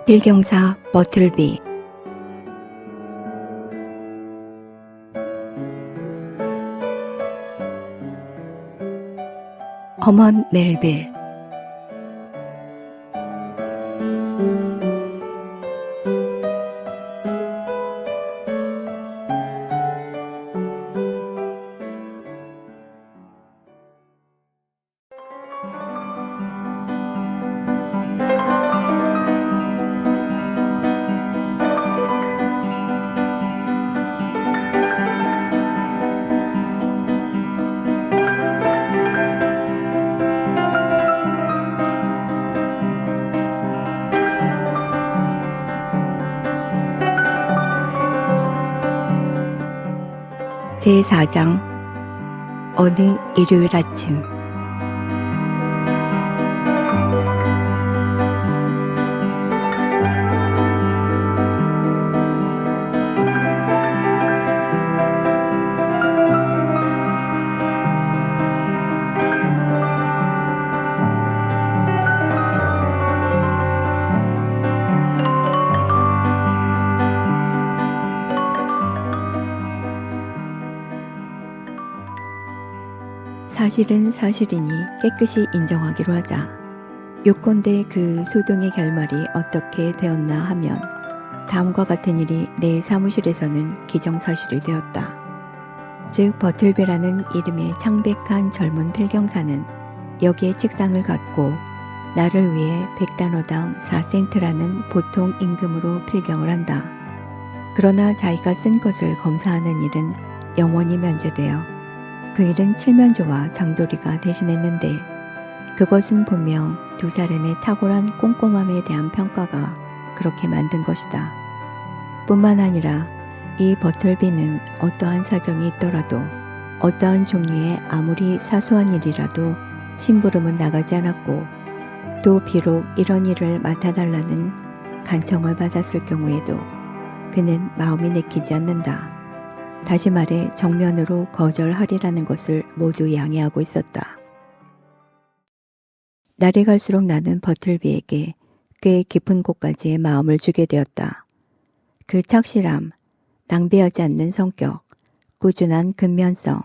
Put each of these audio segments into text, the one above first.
필경사 버틀비. 허먼 멜빌. 제4장. 어느 일요일 아침. 사실은 사실이니 깨끗이 인정하기로 하자. 요컨대 그 소동의 결말이 어떻게 되었나 하면 다음과 같은 일이 내 사무실에서는 기정사실이 되었다. 즉 버틀비라는 이름의 창백한 젊은 필경사는 여기에 책상을 갖고 나를 위해 100단어당 4센트라는 보통 임금으로 필경을 한다. 그러나 자기가 쓴 것을 검사하는 일은 영원히 면제되어 그 일은 칠면조와 장도리가 대신했는데 그것은 분명 두 사람의 탁월한 꼼꼼함에 대한 평가가 그렇게 만든 것이다. 뿐만 아니라 이 버틀비는 어떠한 사정이 있더라도 어떠한 종류의 아무리 사소한 일이라도 심부름은 나가지 않았고 또 비록 이런 일을 맡아달라는 간청을 받았을 경우에도 그는 마음이 내키지 않는다. 다시 말해 정면으로 거절하리라는 것을 모두 양해하고 있었다. 날이 갈수록 나는 버틀비에게 꽤 깊은 곳까지의 마음을 주게 되었다. 그 착실함, 낭비하지 않는 성격, 꾸준한 근면성,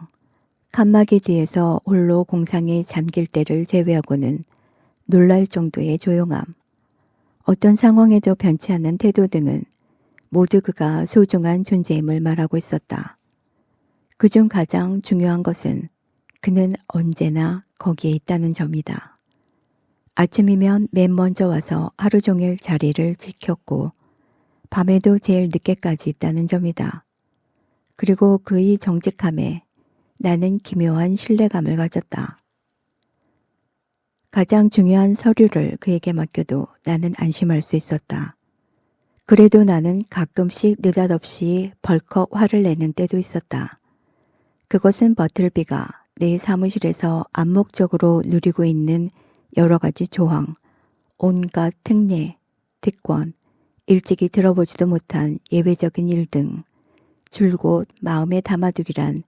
칸막이 뒤에서 홀로 공상에 잠길 때를 제외하고는 놀랄 정도의 조용함, 어떤 상황에도 변치 않는 태도 등은 모두 그가 소중한 존재임을 말하고 있었다. 그중 가장 중요한 것은 그는 언제나 거기에 있다는 점이다. 아침이면 맨 먼저 와서 하루 종일 자리를 지켰고 밤에도 제일 늦게까지 있다는 점이다. 그리고 그의 정직함에 나는 기묘한 신뢰감을 가졌다. 가장 중요한 서류를 그에게 맡겨도 나는 안심할 수 있었다. 그래도 나는 가끔씩 느닷없이 벌컥 화를 내는 때도 있었다. 그것은 버틀비가 내 사무실에서 암묵적으로 누리고 있는 여러 가지 조항, 온갖 특례, 특권, 일찍이 들어보지도 못한 예외적인 일 등 줄곧 마음에 담아두기란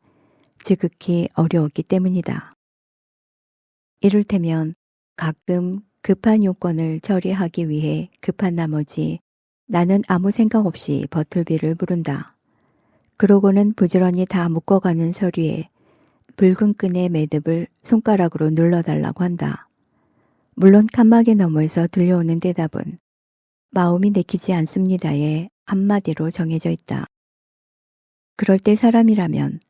지극히 어려웠기 때문이다. 이를테면 가끔 급한 요건을 처리하기 위해 급한 나머지 나는 아무 생각 없이 버틀비를 부른다. 그러고는 부지런히 다 묶어가는 서류에 붉은 끈의 매듭을 손가락으로 눌러달라고 한다. 물론 칸막이 너머에서 들려오는 대답은 마음이 내키지 않습니다에 한마디로 정해져 있다. 그럴 때 사람이라면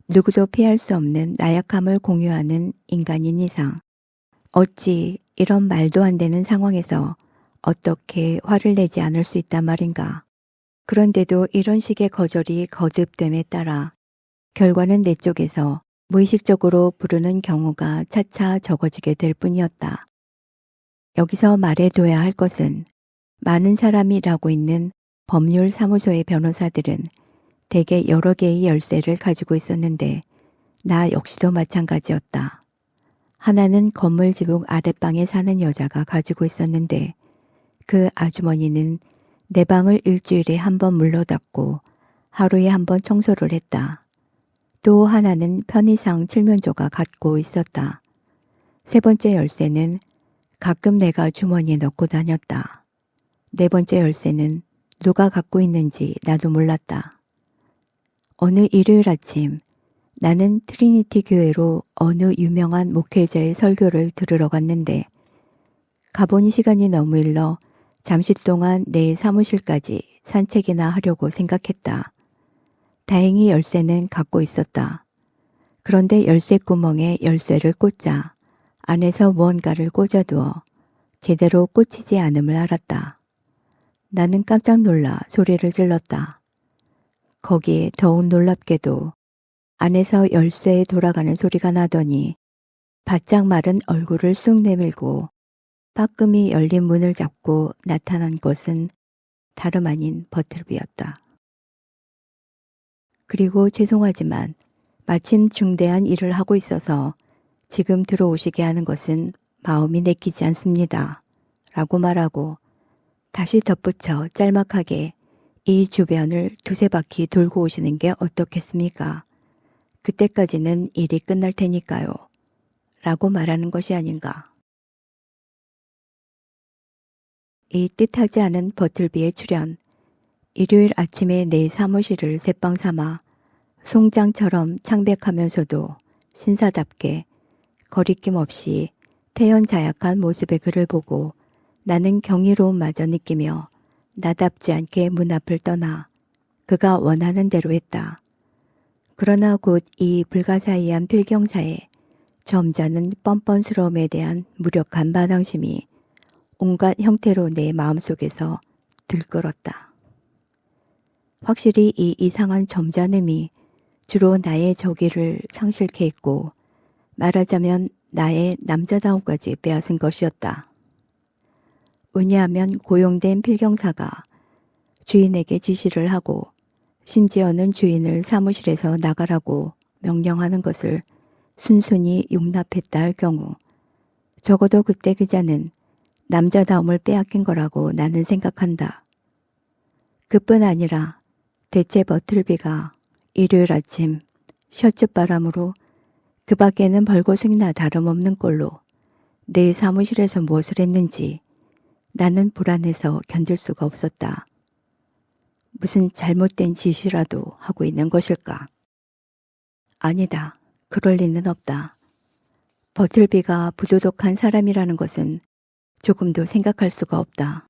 누구도 피할 수 없는 나약함을 공유하는 인간인 이상 어찌 이런 말도 안 되는 상황에서 어떻게 화를 내지 않을 수 있단 말인가. 그런데도 이런 식의 거절이 거듭됨에 따라 결과는 내 쪽에서 무의식적으로 부르는 경우가 차차 적어지게 될 뿐이었다. 여기서 말해둬야 할 것은 많은 사람이 일하고 있는 법률사무소의 변호사들은 대개 여러 개의 열쇠를 가지고 있었는데 나 역시도 마찬가지였다. 하나는 건물 지붕 아랫방에 사는 여자가 가지고 있었는데 그 아주머니는 내 방을 일주일에 한 번 물러닫고 하루에 한 번 청소를 했다. 또 하나는 편의상 칠면조가 갖고 있었다. 세 번째 열쇠는 가끔 내가 주머니에 넣고 다녔다. 네 번째 열쇠는 누가 갖고 있는지 나도 몰랐다. 어느 일요일 아침 나는 트리니티 교회로 어느 유명한 목회자의 설교를 들으러 갔는데 가보니 시간이 너무 일러 잠시 동안 내 사무실까지 산책이나 하려고 생각했다. 다행히 열쇠는 갖고 있었다. 그런데 열쇠 구멍에 열쇠를 꽂자 안에서 무언가를 꽂아두어 제대로 꽂히지 않음을 알았다. 나는 깜짝 놀라 소리를 질렀다. 거기에 더욱 놀랍게도 안에서 열쇠에 돌아가는 소리가 나더니 바짝 마른 얼굴을 쑥 내밀고 빠끔히 열린 문을 잡고 나타난 것은 다름 아닌 버틀비였다. 그리고 죄송하지만 마침 중대한 일을 하고 있어서 지금 들어오시게 하는 것은 마음이 내키지 않습니다. 라고 말하고 다시 덧붙여 짤막하게 이 주변을 두세 바퀴 돌고 오시는 게 어떻겠습니까? 그때까지는 일이 끝날 테니까요. 라고 말하는 것이 아닌가. 이 뜻하지 않은 버틀비의 출현, 일요일 아침에 내 사무실을 새빵 삼아 송장처럼 창백하면서도 신사답게 거리낌 없이 태연자약한 모습의 그를 보고 나는 경이로움마저 느끼며 나답지 않게 문 앞을 떠나 그가 원하는 대로 했다. 그러나 곧 이 불가사의한 필경사에 점잖은 뻔뻔스러움에 대한 무력한 반항심이 온갖 형태로 내 마음속에서 들끓었다. 확실히 이 이상한 점잖음이 주로 나의 저기를 상실케 했고 말하자면 나의 남자다움까지 빼앗은 것이었다. 왜냐하면 고용된 필경사가 주인에게 지시를 하고 심지어는 주인을 사무실에서 나가라고 명령하는 것을 순순히 용납했다 할 경우 적어도 그때 그자는 남자다움을 빼앗긴 거라고 나는 생각한다. 그뿐 아니라 대체 버틀비가 일요일 아침 셔츠바람으로 그 밖에는 벌거숭이나 다름없는 꼴로 내 사무실에서 무엇을 했는지 나는 불안해서 견딜 수가 없었다. 무슨 잘못된 짓이라도 하고 있는 것일까? 아니다. 그럴 리는 없다. 버틀비가 부도덕한 사람이라는 것은 조금도 생각할 수가 없다.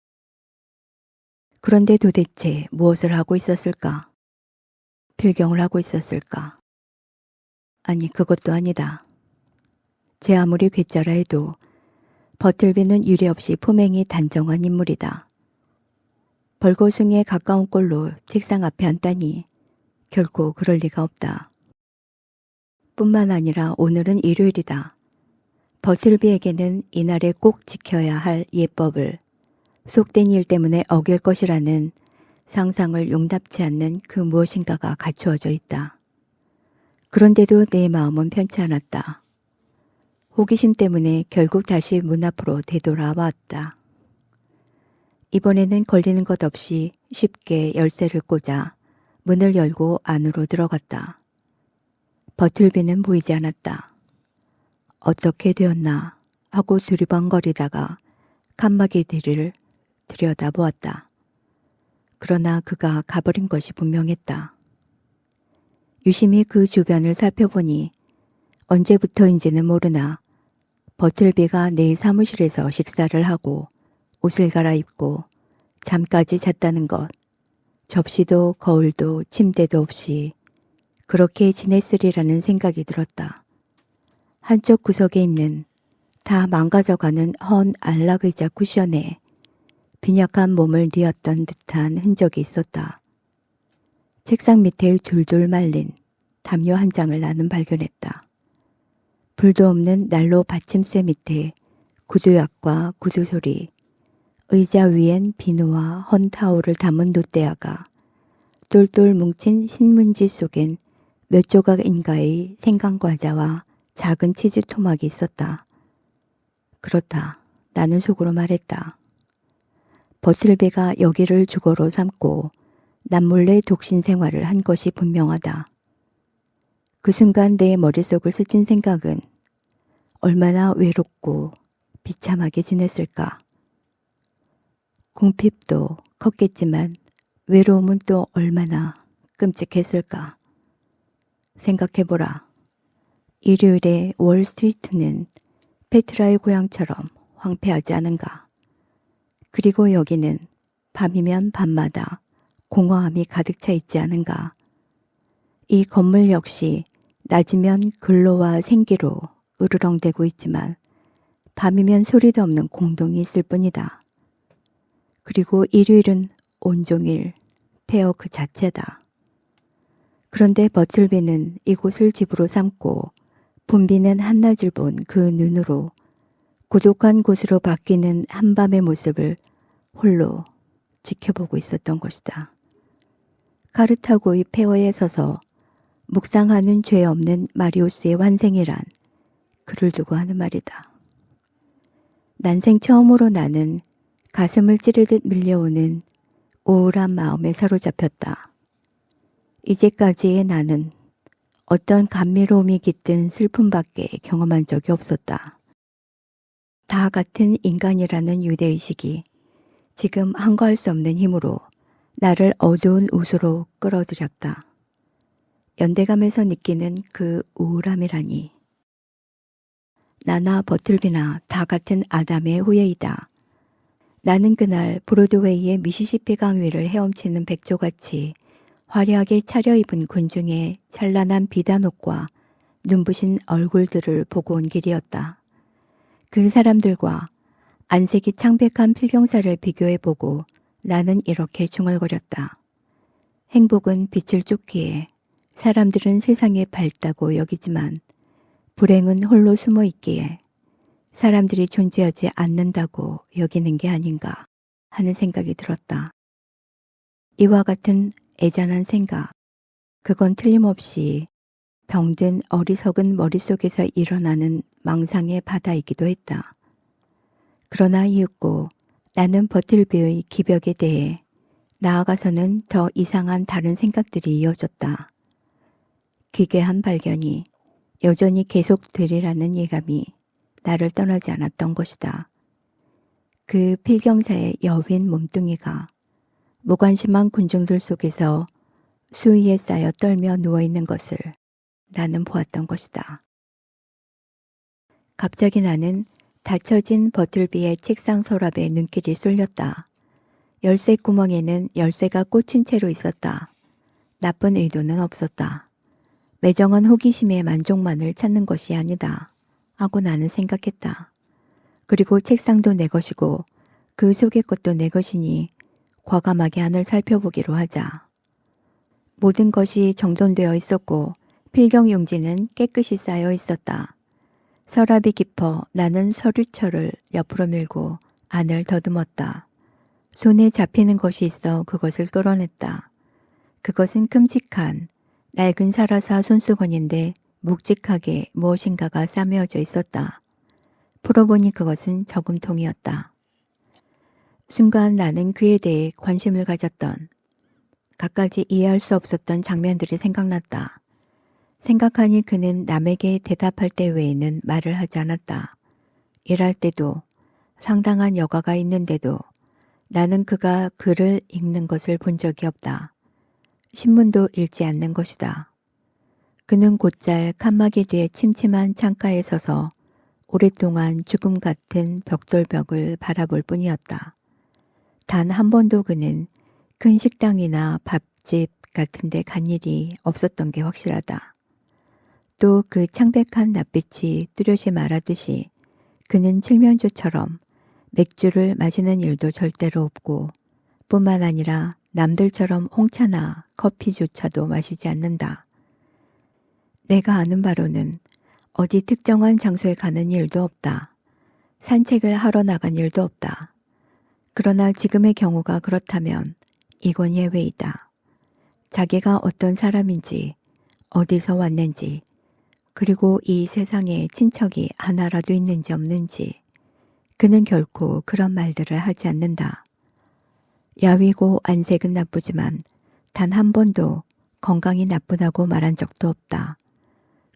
그런데 도대체 무엇을 하고 있었을까? 필경을 하고 있었을까? 아니, 그것도 아니다. 제 아무리 괴짜라 해도 버틀비는 유례없이 품행이 단정한 인물이다. 벌거숭이에 가까운 꼴로 책상 앞에 앉다니 결코 그럴 리가 없다. 뿐만 아니라 오늘은 일요일이다. 버틀비에게는 이날에 꼭 지켜야 할 예법을 속된 일 때문에 어길 것이라는 상상을 용납치 않는 그 무엇인가가 갖추어져 있다. 그런데도 내 마음은 편치 않았다. 호기심 때문에 결국 다시 문 앞으로 되돌아왔다. 이번에는 걸리는 것 없이 쉽게 열쇠를 꽂아 문을 열고 안으로 들어갔다. 버틀비는 보이지 않았다. 어떻게 되었나 하고 두리번거리다가 칸막이 뒤를 들여다보았다. 그러나 그가 가버린 것이 분명했다. 유심히 그 주변을 살펴보니 언제부터인지는 모르나 버틀비가 내 사무실에서 식사를 하고 옷을 갈아입고 잠까지 잤다는 것, 접시도 거울도 침대도 없이 그렇게 지냈으리라는 생각이 들었다. 한쪽 구석에 있는 다 망가져가는 헌 안락의자 쿠션에 빈약한 몸을 뉘었던 듯한 흔적이 있었다. 책상 밑에 둘둘 말린 담요 한 장을 나는 발견했다. 불도 없는 난로 받침쇠 밑에 구두약과 구두소리, 의자 위엔 비누와 헌 타올을 담은 돛대야가 똘똘 뭉친 신문지 속엔 몇 조각인가의 생강과자와 작은 치즈 토막이 있었다. 그렇다. 나는 속으로 말했다. 버틀비가 여기를 주거로 삼고 남몰래 독신 생활을 한 것이 분명하다. 그 순간 내 머릿속을 스친 생각은 얼마나 외롭고 비참하게 지냈을까. 궁핍도 컸겠지만 외로움은 또 얼마나 끔찍했을까. 생각해보라. 일요일에 월스트리트는 페트라의 고향처럼 황폐하지 않은가. 그리고 여기는 밤이면 밤마다 공허함이 가득 차 있지 않은가. 이 건물 역시 낮이면 근로와 생기로 으르렁대고 있지만 밤이면 소리도 없는 공동이 있을 뿐이다. 그리고 일요일은 온종일 폐허 그 자체다. 그런데 버틀비는 이곳을 집으로 삼고 붐비는 한낮을 본 그 눈으로 고독한 곳으로 바뀌는 한밤의 모습을 홀로 지켜보고 있었던 것이다. 카르타고의 폐허에 서서 묵상하는 죄 없는 마리우스의 환생이란 그를 두고 하는 말이다. 난생 처음으로 나는 가슴을 찌르듯 밀려오는 우울한 마음에 사로잡혔다. 이제까지의 나는 어떤 감미로움이 깃든 슬픔밖에 경험한 적이 없었다. 다 같은 인간이라는 유대의식이 지금 한거할 수 없는 힘으로 나를 어두운 우수로 끌어들였다. 연대감에서 느끼는 그 우울함이라니. 나나 버틀비나 다 같은 아담의 후예이다. 나는 그날 브로드웨이의 미시시피 강 위를 헤엄치는 백조같이 화려하게 차려입은 군중의 찬란한 비단옷과 눈부신 얼굴들을 보고 온 길이었다. 그 사람들과 안색이 창백한 필경사를 비교해보고 나는 이렇게 중얼거렸다. 행복은 빛을 쫓기에 사람들은 세상에 밝다고 여기지만 불행은 홀로 숨어 있기에 사람들이 존재하지 않는다고 여기는 게 아닌가 하는 생각이 들었다. 이와 같은 애잔한 생각, 그건 틀림없이 병든 어리석은 머릿속에서 일어나는 망상의 바다이기도 했다. 그러나 이윽고 나는 버틀비의 기벽에 대해 나아가서는 더 이상한 다른 생각들이 이어졌다. 기괴한 발견이 여전히 계속되리라는 예감이 나를 떠나지 않았던 것이다. 그 필경사의 여윈 몸뚱이가 무관심한 군중들 속에서 수위에 쌓여 떨며 누워있는 것을 나는 보았던 것이다. 갑자기 나는 닫혀진 버틀비의 책상 서랍에 눈길이 쏠렸다. 열쇠 구멍에는 열쇠가 꽂힌 채로 있었다. 나쁜 의도는 없었다. 매정한 호기심의 만족만을 찾는 것이 아니다 하고 나는 생각했다. 그리고 책상도 내 것이고 그 속의 것도 내 것이니 과감하게 안을 살펴보기로 하자. 모든 것이 정돈되어 있었고 필경용지는 깨끗이 쌓여 있었다. 서랍이 깊어 나는 서류철을 옆으로 밀고 안을 더듬었다. 손에 잡히는 것이 있어 그것을 끌어냈다. 그것은 큼직한 낡은 사라사 손수건인데 묵직하게 무엇인가가 싸매어져 있었다. 풀어보니 그것은 저금통이었다. 순간 나는 그에 대해 관심을 가졌던, 갖가지 이해할 수 없었던 장면들이 생각났다. 생각하니 그는 남에게 대답할 때 외에는 말을 하지 않았다. 일할 때도, 상당한 여가가 있는데도 나는 그가 글을 읽는 것을 본 적이 없다. 신문도 읽지 않는 것이다. 그는 곧잘 칸막이 뒤에 침침한 창가에 서서 오랫동안 죽음 같은 벽돌벽을 바라볼 뿐이었다. 단 한 번도 그는 큰 식당이나 밥집 같은 데 간 일이 없었던 게 확실하다. 또 그 창백한 낯빛이 뚜렷이 말하듯이 그는 칠면조처럼 맥주를 마시는 일도 절대로 없고 뿐만 아니라 남들처럼 홍차나 커피조차도 마시지 않는다. 내가 아는 바로는 어디 특정한 장소에 가는 일도 없다. 산책을 하러 나간 일도 없다. 그러나 지금의 경우가 그렇다면 이건 예외이다. 자기가 어떤 사람인지, 어디서 왔는지, 그리고 이 세상에 친척이 하나라도 있는지 없는지 그는 결코 그런 말들을 하지 않는다. 야위고 안색은 나쁘지만 단 한 번도 건강이 나쁘다고 말한 적도 없다.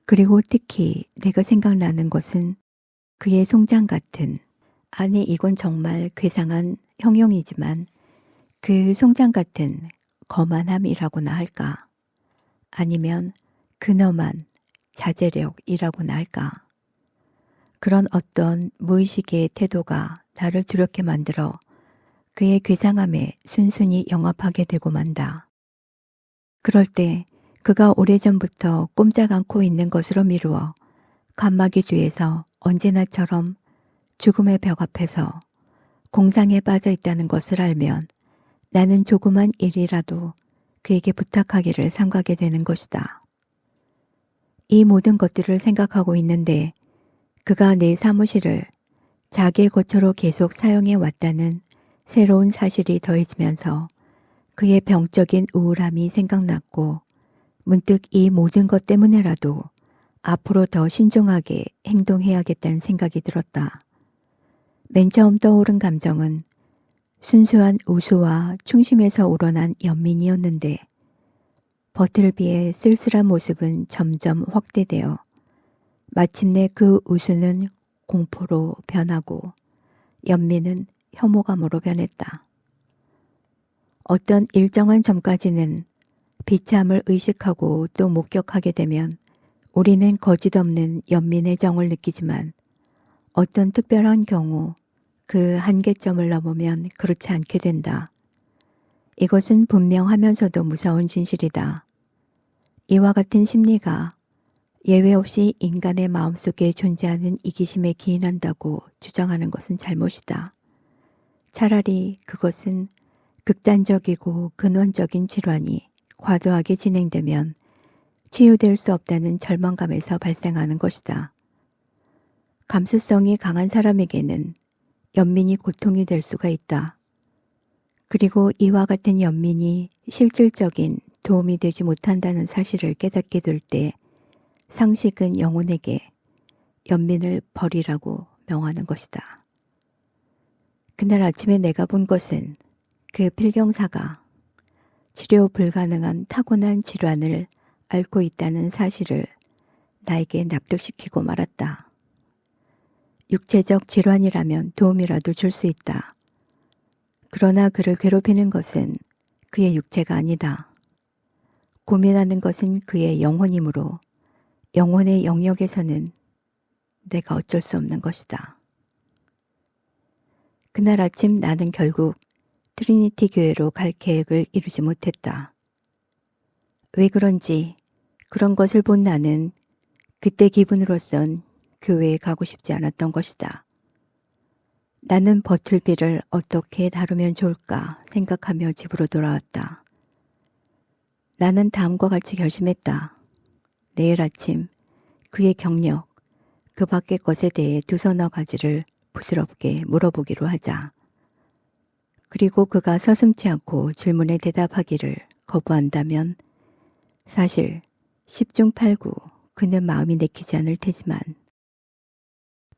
그리고 특히 내가 생각나는 것은 그의 송장 같은 아니, 이건 정말 괴상한 형용이지만 그 송장 같은 거만함이라고나 할까? 아니면 근엄한 자제력이라고나 할까? 그런 어떤 무의식의 태도가 나를 두렵게 만들어 그의 괴상함에 순순히 영합하게 되고 만다. 그럴 때 그가 오래전부터 꼼짝 않고 있는 것으로 미루어 칸막이 뒤에서 언제나처럼 죽음의 벽 앞에서 공상에 빠져 있다는 것을 알면 나는 조그만 일이라도 그에게 부탁하기를 삼가게 되는 것이다. 이 모든 것들을 생각하고 있는데 그가 내 사무실을 자기의 거처로 계속 사용해 왔다는 새로운 사실이 더해지면서 그의 병적인 우울함이 생각났고 문득 이 모든 것 때문에라도 앞으로 더 신중하게 행동해야겠다는 생각이 들었다. 맨 처음 떠오른 감정은 순수한 우수와 충심에서 우러난 연민이었는데 버틀비의 쓸쓸한 모습은 점점 확대되어 마침내 그 우수는 공포로 변하고 연민은 혐오감으로 변했다. 어떤 일정한 점까지는 비참을 의식하고 또 목격하게 되면 우리는 거짓없는 연민의 정을 느끼지만 어떤 특별한 경우 그 한계점을 넘으면 그렇지 않게 된다. 이것은 분명하면서도 무서운 진실이다. 이와 같은 심리가 예외 없이 인간의 마음속에 존재하는 이기심에 기인한다고 주장하는 것은 잘못이다. 차라리 그것은 극단적이고 근원적인 질환이 과도하게 진행되면 치유될 수 없다는 절망감에서 발생하는 것이다. 감수성이 강한 사람에게는 연민이 고통이 될 수가 있다. 그리고 이와 같은 연민이 실질적인 도움이 되지 못한다는 사실을 깨닫게 될 때 상식은 영혼에게 연민을 버리라고 명하는 것이다. 그날 아침에 내가 본 것은 그 필경사가 치료 불가능한 타고난 질환을 앓고 있다는 사실을 나에게 납득시키고 말았다. 육체적 질환이라면 도움이라도 줄 수 있다. 그러나 그를 괴롭히는 것은 그의 육체가 아니다. 고민하는 것은 그의 영혼이므로 영혼의 영역에서는 내가 어쩔 수 없는 것이다. 그날 아침 나는 결국 트리니티 교회로 갈 계획을 이루지 못했다. 왜 그런지 그런 것을 본 나는 그때 기분으로선 교회에 가고 싶지 않았던 것이다. 나는 버틀비를 어떻게 다루면 좋을까 생각하며 집으로 돌아왔다. 나는 다음과 같이 결심했다. 내일 아침 그의 경력, 그 밖의 것에 대해 두서너 가지를 부드럽게 물어보기로 하자. 그리고 그가 서슴지 않고 질문에 대답하기를 거부한다면 사실 10중 8구 그는 마음이 내키지 않을 테지만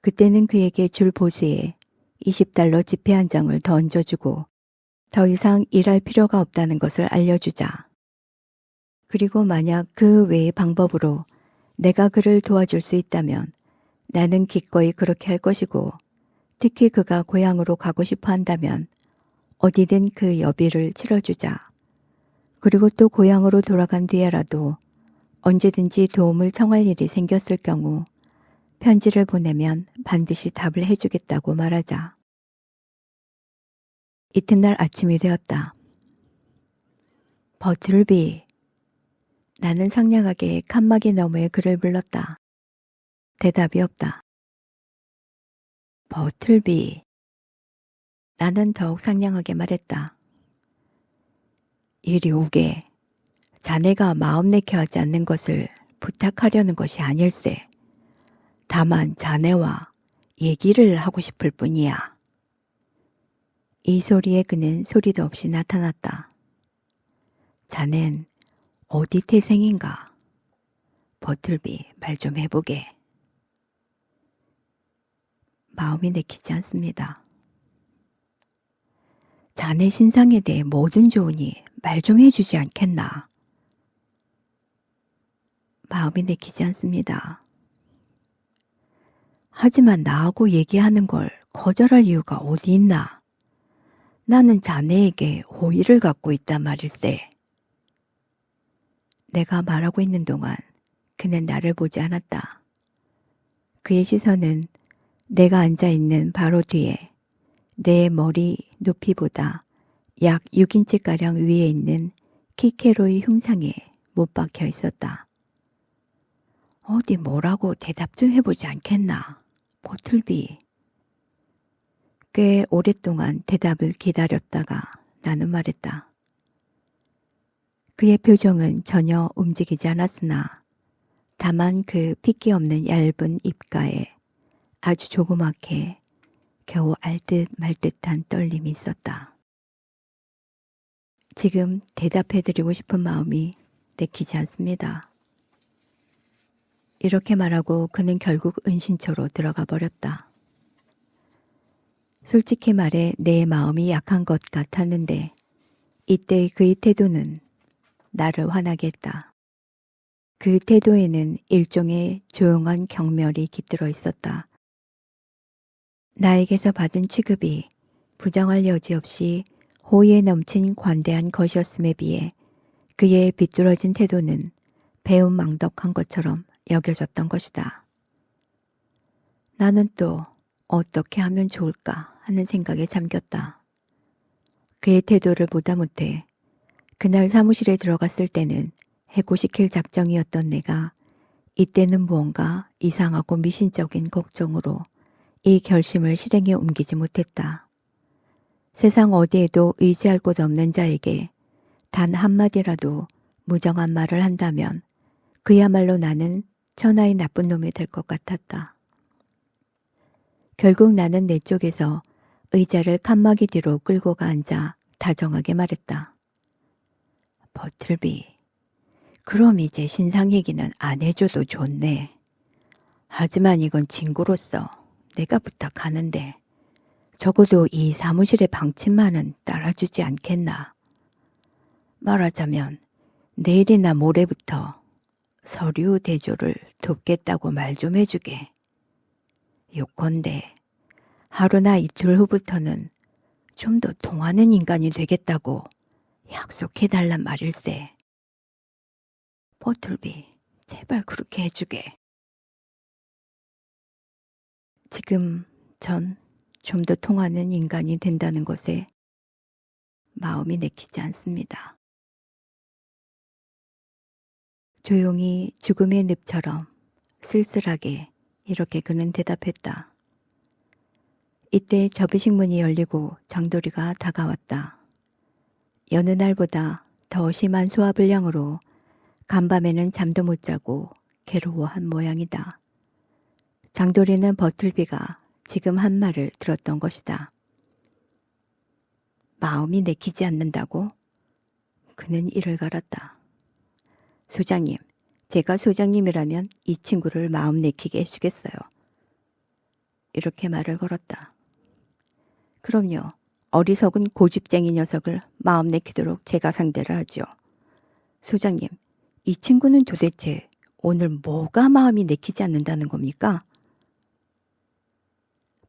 그때는 그에게 줄 보수에 $20 지폐 한 장을 더 얹어주고 더 이상 일할 필요가 없다는 것을 알려주자. 그리고 만약 그 외의 방법으로 내가 그를 도와줄 수 있다면 나는 기꺼이 그렇게 할 것이고 특히 그가 고향으로 가고 싶어 한다면 어디든 그 여비를 치러주자. 그리고 또 고향으로 돌아간 뒤에라도 언제든지 도움을 청할 일이 생겼을 경우 편지를 보내면 반드시 답을 해주겠다고 말하자. 이튿날 아침이 되었다. 버틀비. 나는 상냥하게 칸막이 너머에 그를 불렀다. 대답이 없다. 버틀비. 나는 더욱 상냥하게 말했다. 이리 오게. 자네가 마음 내켜 하지 않는 것을 부탁하려는 것이 아닐세. 다만 자네와 얘기를 하고 싶을 뿐이야. 이 소리에 그는 소리도 없이 나타났다. 자넨 어디 태생인가? 버틀비, 말 좀 해보게. 마음이 내키지 않습니다. 자네 신상에 대해 뭐든 좋으니 말 좀 해주지 않겠나? 마음이 내키지 않습니다. 하지만 나하고 얘기하는 걸 거절할 이유가 어디 있나? 나는 자네에게 호의를 갖고 있단 말일세. 내가 말하고 있는 동안 그는 나를 보지 않았다. 그의 시선은 내가 앉아있는 바로 뒤에 내 머리 높이보다 약 6인치가량 위에 있는 키케로의 흉상에 못 박혀 있었다. 어디 뭐라고 대답 좀 해보지 않겠나, 보틀비. 꽤 오랫동안 대답을 기다렸다가 나는 말했다. 그의 표정은 전혀 움직이지 않았으나 다만 그 핏기 없는 얇은 입가에 아주 조그맣게 겨우 알 듯 말 듯한 떨림이 있었다. 지금 대답해드리고 싶은 마음이 내키지 않습니다. 이렇게 말하고 그는 결국 은신처로 들어가 버렸다. 솔직히 말해 내 마음이 약한 것 같았는데 이때 그의 태도는 나를 화나게 했다. 그 태도에는 일종의 조용한 경멸이 깃들어 있었다. 나에게서 받은 취급이 부정할 여지 없이 호의에 넘친 관대한 것이었음에 비해 그의 비뚤어진 태도는 배은망덕한 것처럼 여겨졌던 것이다. 나는 또 어떻게 하면 좋을까 하는 생각에 잠겼다. 그의 태도를 보다 못해 그날 사무실에 들어갔을 때는 해고시킬 작정이었던 내가 이때는 무언가 이상하고 미신적인 걱정으로 이 결심을 실행에 옮기지 못했다. 세상 어디에도 의지할 곳 없는 자에게 단 한마디라도 무정한 말을 한다면 그야말로 나는 천하의 나쁜 놈이 될 것 같았다. 결국 나는 내 쪽에서 의자를 칸막이 뒤로 끌고 가 앉아 다정하게 말했다. 버틀비, 그럼 이제 신상 얘기는 안 해줘도 좋네. 하지만 이건 친구로서 내가 부탁하는데 적어도 이 사무실의 방침만은 따라주지 않겠나. 말하자면 내일이나 모레부터 서류 대조를 돕겠다고 말 좀 해주게. 요컨대 하루나 이틀 후부터는 좀 더 통하는 인간이 되겠다고 약속해달란 말일세. 버틀비, 제발 그렇게 해주게. 지금 전 좀 더 통하는 인간이 된다는 것에 마음이 내키지 않습니다. 조용히 죽음의 늪처럼 쓸쓸하게 이렇게 그는 대답했다. 이때 접이식 문이 열리고 장도리가 다가왔다. 여느 날보다 더 심한 소화불량으로 간밤에는 잠도 못 자고 괴로워한 모양이다. 장도리는 버틀비가 지금 한 말을 들었던 것이다. 마음이 내키지 않는다고? 그는 이를 갈았다. 소장님, 제가 소장님이라면 이 친구를 마음 내키게 해주겠어요. 이렇게 말을 걸었다. 그럼요. 어리석은 고집쟁이 녀석을 마음 내키도록 제가 상대를 하죠. 소장님, 이 친구는 도대체 오늘 뭐가 마음이 내키지 않는다는 겁니까?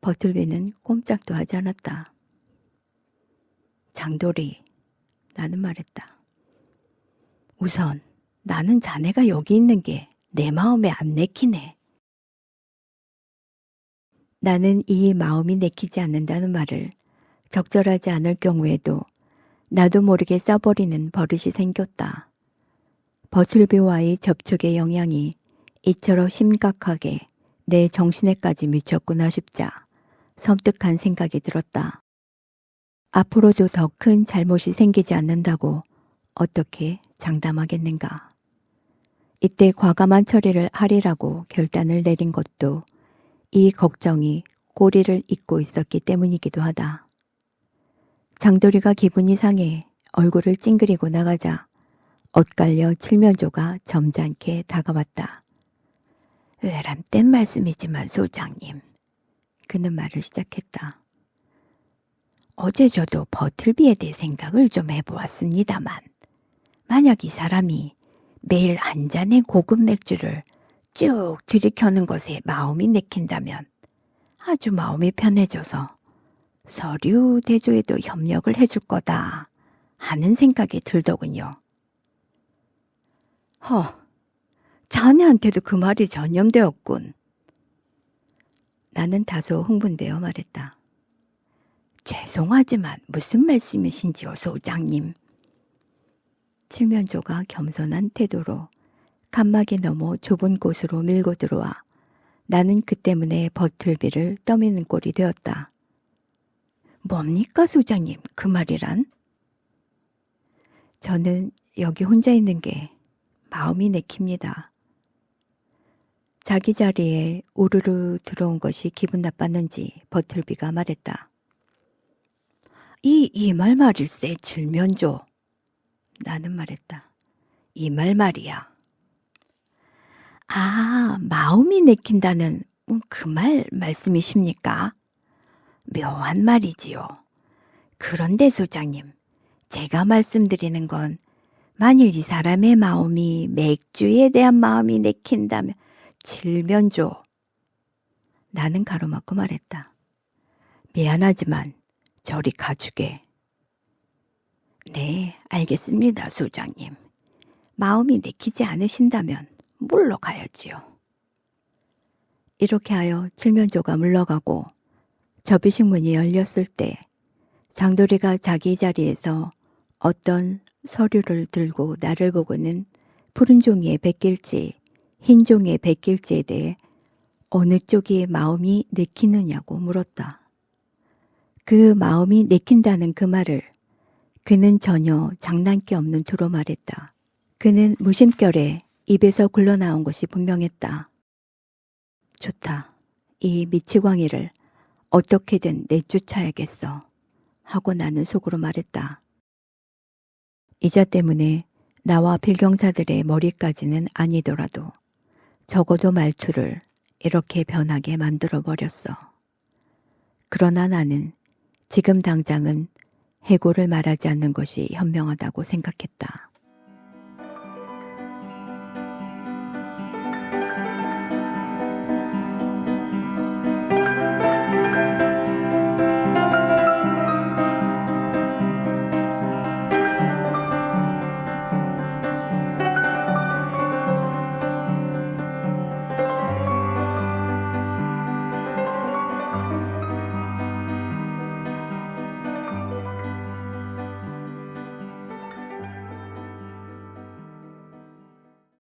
버틀비는 꼼짝도 하지 않았다. 장도리, 나는 말했다. 우선 나는 자네가 여기 있는 게 내 마음에 안 내키네. 나는 이 마음이 내키지 않는다는 말을 적절하지 않을 경우에도 나도 모르게 써버리는 버릇이 생겼다. 버틀비와의 접촉의 영향이 이처럼 심각하게 내 정신에까지 미쳤구나 싶자 섬뜩한 생각이 들었다. 앞으로도 더 큰 잘못이 생기지 않는다고 어떻게 장담하겠는가. 이때 과감한 처리를 하리라고 결단을 내린 것도 이 걱정이 꼬리를 잇고 있었기 때문이기도 하다. 장도리가 기분이 상해 얼굴을 찡그리고 나가자 엇갈려 칠면조가 점잖게 다가왔다. 외람된 말씀이지만 소장님, 그는 말을 시작했다. 어제 저도 버틀비에 대해 생각을 좀 해보았습니다만 만약 이 사람이 매일 한 잔의 고급 맥주를 쭉 들이켜는 것에 마음이 내킨다면 아주 마음이 편해져서 서류 대조에도 협력을 해줄 거다 하는 생각이 들더군요. 자네한테도 그 말이 전염되었군. 나는 다소 흥분되어 말했다. 죄송하지만 무슨 말씀이신지요, 소장님. 칠면조가 겸손한 태도로 칸막이 너머 좁은 곳으로 밀고 들어와 나는 그 때문에 버틀비를 떠미는 꼴이 되었다. 뭡니까, 소장님? 그 말이란? 저는 여기 혼자 있는 게 마음이 내킵니다. 자기 자리에 우르르 들어온 것이 기분 나빴는지 버틀비가 말했다. 이 말 말일세, 칠면조. 나는 말했다. 이 말 말이야. 마음이 내킨다는 그 말씀이십니까? 묘한 말이지요. 그런데 소장님, 제가 말씀드리는 건 만일 이 사람의 마음이 맥주에 대한 마음이 내킨다면 칠면조. 나는 가로막고 말했다. 미안하지만 저리 가주게. 네, 알겠습니다, 소장님. 마음이 내키지 않으신다면 물러가야지요. 이렇게 하여 칠면조가 물러가고 접이식문이 열렸을 때 장돌이가 자기 자리에서 어떤 서류를 들고 나를 보고는 푸른 종이에 베낄지 흰 종이에 베낄지에 대해 어느 쪽이 마음이 내키느냐고 물었다. 그 마음이 내킨다는 그 말을 그는 전혀 장난기 없는 투로 말했다. 그는 무심결에 입에서 굴러나온 것이 분명했다. 좋다. 이 미치광이를 어떻게든 내쫓아야겠어. 하고 나는 속으로 말했다. 이자 때문에 나와 필경사들의 머리까지는 아니더라도 적어도 말투를 이렇게 변하게 만들어 버렸어. 그러나 나는 지금 당장은 해고를 말하지 않는 것이 현명하다고 생각했다.